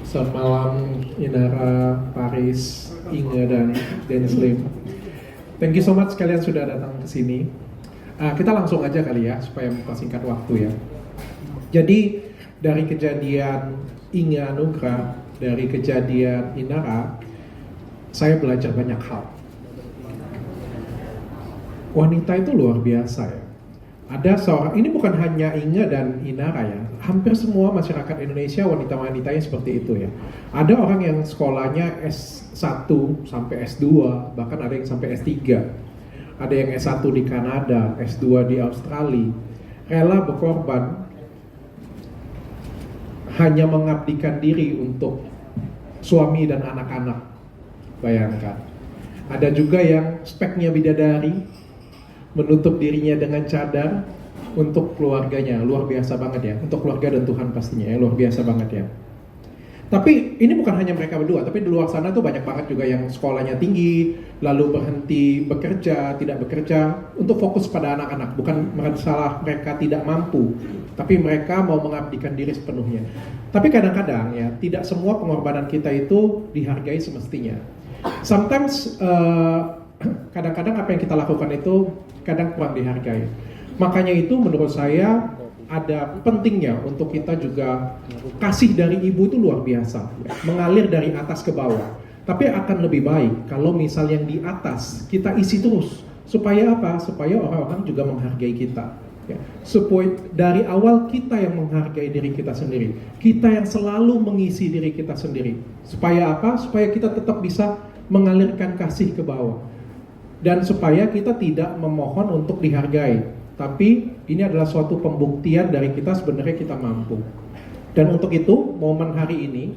Selamat malam Inara, Paris, Inge, dan Dennis Lim. Thank you so much kalian sudah datang ke sini. Kita langsung aja kali ya, supaya mempersingkat waktu ya. Jadi dari kejadian Inge Anugrah, dari kejadian Inara, saya belajar banyak hal. Wanita itu luar biasa ya. Ada seorang, ini bukan hanya Inge dan Inara ya, hampir semua masyarakat Indonesia wanita-wanitanya seperti itu ya. Ada orang yang sekolahnya S1 sampai S2, bahkan ada yang sampai S3. Ada yang S1 di Kanada, S2 di Australia, rela berkorban hanya mengabdikan diri untuk suami dan anak-anak. Bayangkan. Ada juga yang speknya bidadari, menutup dirinya dengan cadar untuk keluarganya, luar biasa banget ya, untuk keluarga dan Tuhan pastinya ya, luar biasa banget ya. Tapi ini bukan hanya mereka berdua, tapi di luar sana tuh banyak banget juga yang sekolahnya tinggi, lalu berhenti bekerja, tidak bekerja, untuk fokus pada anak-anak. Bukan masalah mereka tidak mampu, tapi mereka mau mengabdikan diri sepenuhnya. Tapi kadang-kadang ya, tidak semua pengorbanan kita itu dihargai semestinya. Sometimes kadang-kadang apa yang kita lakukan itu kadang kurang dihargai. Makanya itu menurut saya ada pentingnya untuk kita juga kasih dari ibu itu luar biasa, mengalir dari atas ke bawah. Tapi akan lebih baik kalau misal yang di atas kita isi terus, supaya apa? Supaya orang-orang juga menghargai kita. Ya. Supaya dari awal kita yang menghargai diri kita sendiri, kita yang selalu mengisi diri kita sendiri. Supaya apa? Supaya kita tetap bisa mengalirkan kasih ke bawah. Dan supaya kita tidak memohon untuk dihargai, tapi ini adalah suatu pembuktian dari kita sebenarnya kita mampu. Dan untuk itu momen hari ini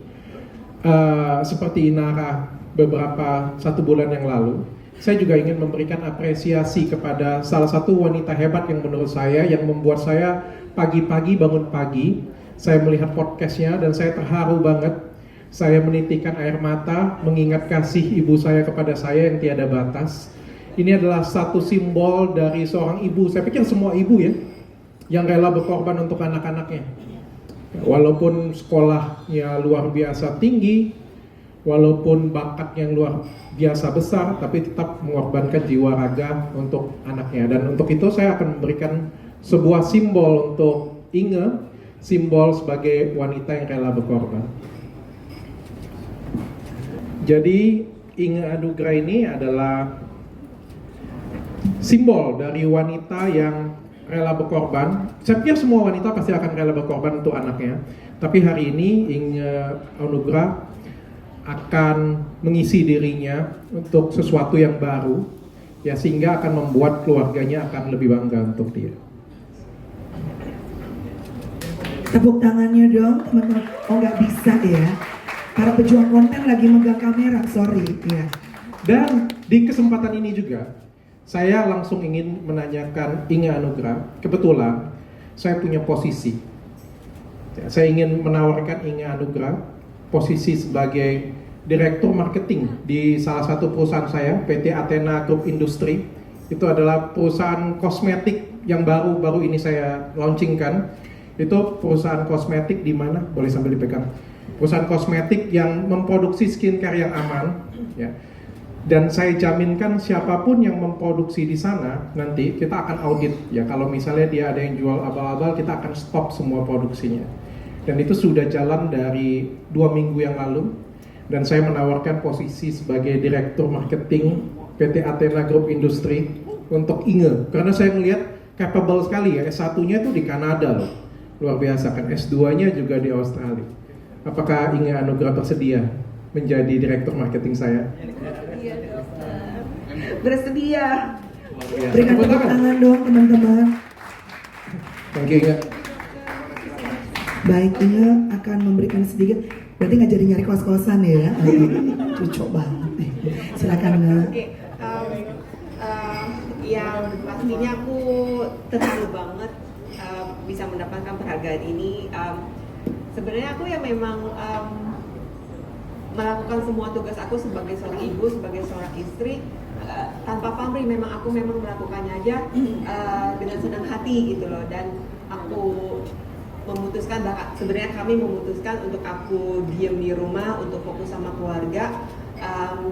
seperti Inara beberapa 1 bulan yang lalu, saya juga ingin memberikan apresiasi kepada salah satu wanita hebat yang menurut saya, yang membuat saya pagi-pagi bangun pagi, saya melihat podcastnya dan saya terharu banget. Saya menitikkan air mata mengingat kasih ibu saya kepada saya yang tiada batas. Ini adalah satu simbol dari seorang ibu. Saya pikir semua ibu ya, yang rela berkorban untuk anak-anaknya. Walaupun sekolahnya luar biasa tinggi, walaupun bakat yang luar biasa besar, tapi tetap mengorbankan jiwa raga untuk anaknya. Dan untuk itu saya akan memberikan sebuah simbol untuk Inge, simbol sebagai wanita yang rela berkorban. Jadi Inge Anugrah ini adalah simbol dari wanita yang rela berkorban. Saya pikir semua wanita pasti akan rela berkorban untuk anaknya. Tapi hari ini Inge Anugrah akan mengisi dirinya untuk sesuatu yang baru, ya, sehingga akan membuat keluarganya akan lebih bangga untuk dia. Tepuk tangannya dong teman-teman. Oh nggak bisa ya, para pejuang konten lagi megang kamera, sorry ya. Dan di kesempatan ini juga saya langsung ingin menanyakan Inge Anugrah. Kebetulan saya punya posisi. Saya ingin menawarkan Inge Anugrah posisi sebagai Direktur Marketing di salah satu perusahaan saya, PT Athena Group Industri. Itu adalah perusahaan kosmetik yang baru ini saya launchingkan. Itu perusahaan kosmetik di mana, boleh sambil dipegang. Perusahaan kosmetik yang memproduksi skincare yang aman, ya. Dan saya jaminkan siapapun yang memproduksi di sana nanti kita akan audit ya. Kalau misalnya dia ada yang jual abal-abal, kita akan stop semua produksinya. Dan itu sudah jalan dari 2 minggu yang lalu. Dan saya menawarkan posisi sebagai Direktur Marketing PT Athena Group Industri untuk Inge. Karena saya melihat capable sekali ya. S1-nya itu di Kanada loh, luar biasa kan. S2-nya juga di Australia. Apakah Inge Anugrah bersedia menjadi Direktur Marketing saya? Bersedia. Berikan tepuk tangan dong teman-teman. Thank you, Inge. Baik, Inge akan memberikan sedikit. Berarti nggak jadi nyari kos-kosan ya? Cocok banget nih. Silakan Inge. Oke, yang pastinya aku terharu banget bisa mendapatkan penghargaan ini. Sebenarnya aku yang memang melakukan semua tugas aku sebagai seorang ibu, sebagai seorang istri tanpa pamrih. Memang aku melakukannya aja dengan senang hati gitu loh. Dan aku memutuskan, bahkan sebenarnya kami memutuskan untuk aku diem di rumah untuk fokus sama keluarga.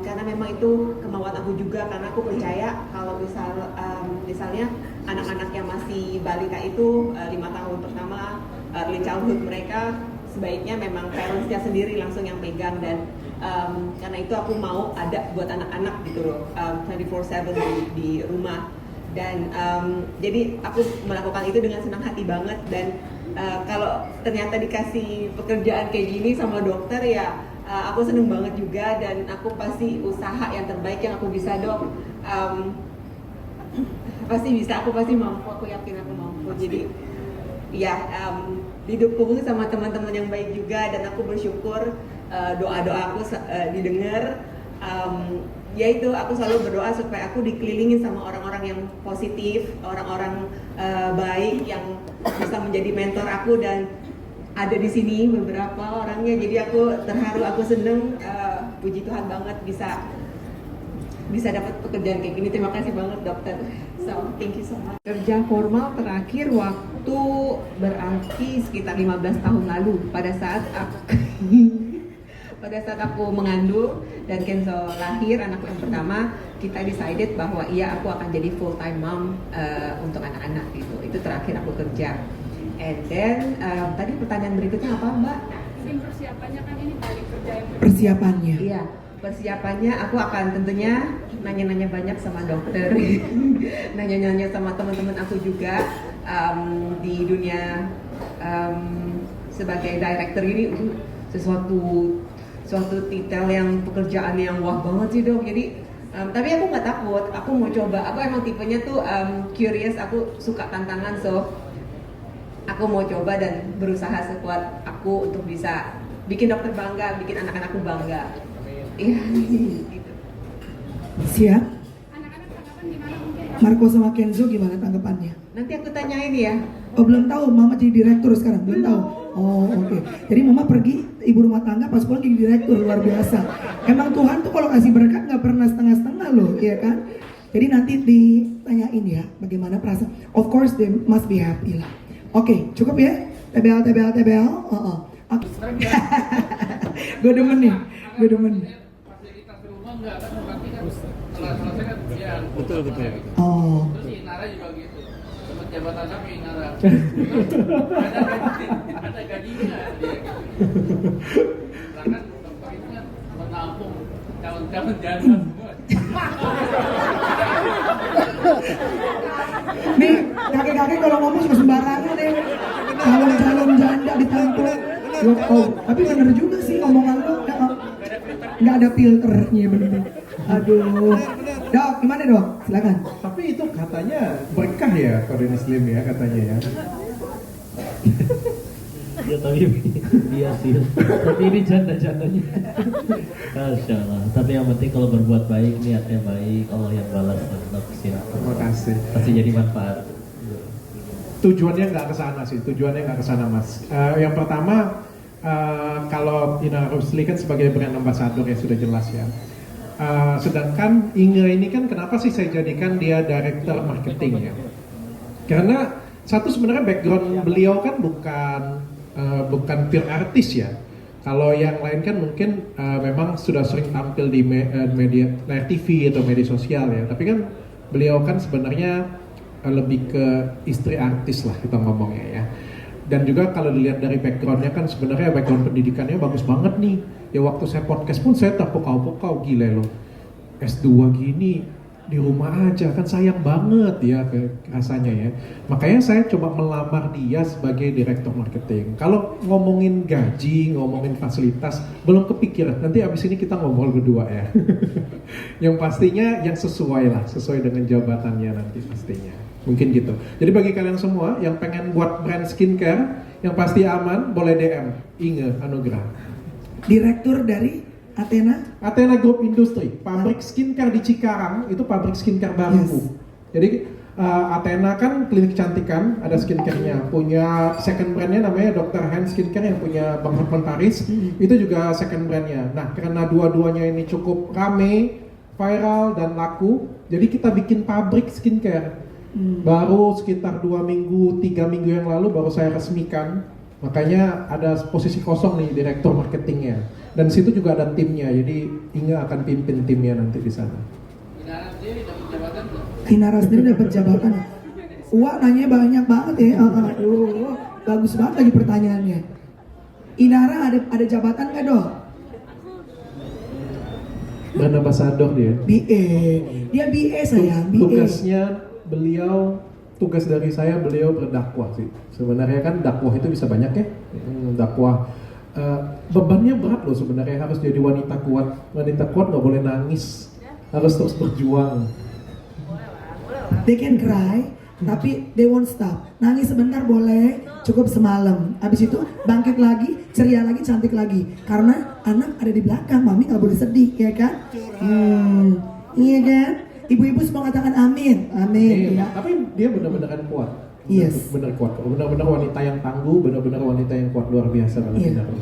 Karena memang itu kemauan aku juga, karena aku percaya kalau misalnya anak-anak yang masih balita itu 5 tahun pertama early childhood mereka sebaiknya memang parentsnya sendiri langsung yang pegang, dan karena itu aku mau ada buat anak-anak gitu loh, 24/7 di rumah. Dan jadi aku melakukan itu dengan senang hati banget, dan kalau ternyata dikasih pekerjaan kayak gini sama dokter ya aku seneng banget juga, dan aku pasti usaha yang terbaik yang aku bisa, Dok. Pasti bisa, aku pasti mampu, aku yakin aku mampu. Jadi ya didukung sama teman-teman yang baik juga, dan aku bersyukur doa-doa aku didengar. Yaitu aku selalu berdoa supaya aku dikelilingin sama orang-orang yang positif, orang-orang baik yang bisa menjadi mentor aku, dan ada di sini beberapa orangnya. Jadi aku terharu, aku seneng, puji Tuhan banget bisa dapat pekerjaan kayak gini. Terima kasih banget dokter. So thank you so much. Kerja formal terakhir waktu berarti sekitar 15 tahun lalu pada saat aku mengandung dan Kenzo lahir anakku yang pertama. Kita decided bahwa iya aku akan jadi full time mom untuk anak-anak gitu. Itu terakhir aku kerja. And then tadi pertanyaan berikutnya apa Mbak? Persiapannya kan ini balik kerja yang Persiapannya. Iya, persiapannya aku akan tentunya nanya-nanya banyak sama dokter, nanya-nanya sama teman-teman aku juga di dunia sebagai director ini. Suatu titel yang pekerjaan yang wah banget sih dok. Jadi tapi aku nggak takut, aku mau coba. Aku emang tipenya tuh curious, aku suka tantangan, so aku mau coba dan berusaha sekuat aku untuk bisa bikin dokter bangga, bikin anak-anakku bangga. Iya, gitu. Siap. anak-anak tanggapan gimana mungkin? Marco sama Kenzo gimana tanggapannya? Nanti aku tanyain ya. Oh belum tahu, Mama jadi direktur sekarang, belum tahu. Oh oke. Jadi Mama pergi ibu rumah tangga, pas pulang jadi direktur, luar biasa. Emang Tuhan tuh kalau kasih berkat nggak pernah setengah-setengah loh, iya kan? Jadi nanti ditanyain ya, bagaimana perasaan. Of course they must be happy lah. Oke, cukup ya? TBL. Gue demen nih, gue demen. Fasilitas rumah enggak kan berarti kan setelah selesai kan ya Betul. Oh. terus Inara juga gitu teman jabatan kami Inara ada gajinya dia gitu karena dokter itu kan menampung calon-calon janda semua. Nih, kakek-kakek kalau ngomong suka sembarangan deh. Calon-calon janda ditampung. Oh, tapi bener juga sih omongan lo. Nggak ada filternya bener. Aduh. Dok, gimana dok? Silakan. Tapi itu katanya berkah ya pada Muslim ya katanya ya. Ya tapi dia sih. Tapi ini janda-jandanya. Masya Allah. Tapi yang penting kalau berbuat baik, niatnya baik, Allah yang balas tetap siap. Terima kasih. Pasti jadi manfaat. Tujuannya nggak ke sana sih, tujuannya nggak ke sana mas. Yang pertama kalau Ina Rusli kan sebagai brand ambassador ya sudah jelas ya. Sedangkan Inge ini kan kenapa sih saya jadikan dia director marketing ya? Karena satu sebenarnya background beliau kan bukan pure artis ya. Kalau yang lain kan mungkin memang sudah sering tampil di media layar TV atau media sosial ya. Tapi kan beliau kan sebenarnya lebih ke istri artis lah kita ngomongnya ya. Dan juga kalau dilihat dari backgroundnya kan sebenarnya background pendidikannya bagus banget nih. Ya waktu saya podcast pun saya terpukau-pukau gila loh. S2 gini di rumah aja kan sayang banget ya rasanya ya. Makanya saya coba melamar dia sebagai direktur marketing. Kalau ngomongin gaji, ngomongin fasilitas belum kepikiran. Nanti abis ini kita ngobrol berdua ya. Yang pastinya yang sesuai lah, sesuai dengan jabatannya nanti pastinya. Mungkin gitu. Jadi bagi kalian semua yang pengen buat brand skincare yang pasti aman, boleh DM Inge Anugrah. Direktur dari Athena Group Industry, pabrik skincare di Cikarang, itu pabrik skincare baru. Yes. Jadi Athena kan klinik kecantikan, ada skincare-nya. Punya second brand-nya namanya Dr. Hand Skincare yang punya Bang Hotman Paris. Itu juga second brand-nya. Nah, karena dua-duanya ini cukup rame, viral dan laku, jadi kita bikin pabrik skincare. Baru sekitar 2 minggu, 3 minggu yang lalu baru saya resmikan Makanya ada posisi kosong nih direktur marketingnya. Dan situ juga ada timnya. Jadi Inga akan pimpin timnya nanti di sana. Inara sendiri dapat jabatan tuh. Inara sendiri dapat jabatan. Wah, nanya banyak banget ya. Bagus banget lagi pertanyaannya. Inara ada jabatan nggak dong? Brand Ambassador dia. BA. Dia BA sayang, BA. Tugasnya beliau, tugas dari saya beliau berdakwah sih. Sebenarnya kan dakwah itu bisa banyak ya. Dakwah bebannya berat loh sebenarnya, harus jadi wanita kuat. Wanita kuat nggak boleh nangis, harus terus berjuang. They can cry, tapi they won't stop. Nangis sebentar boleh, cukup semalam. Habis itu bangkit lagi, ceria lagi, cantik lagi. Karena anak ada di belakang, mami nggak boleh sedih, ya kan? Iya kan? Ibu-ibu semua katakan amin, amin. Ya. Tapi dia benar-benar kuat. Yes. Benar kuat. Benar-benar wanita yang tangguh, benar-benar wanita yang kuat luar biasa banget. Iya. Inara.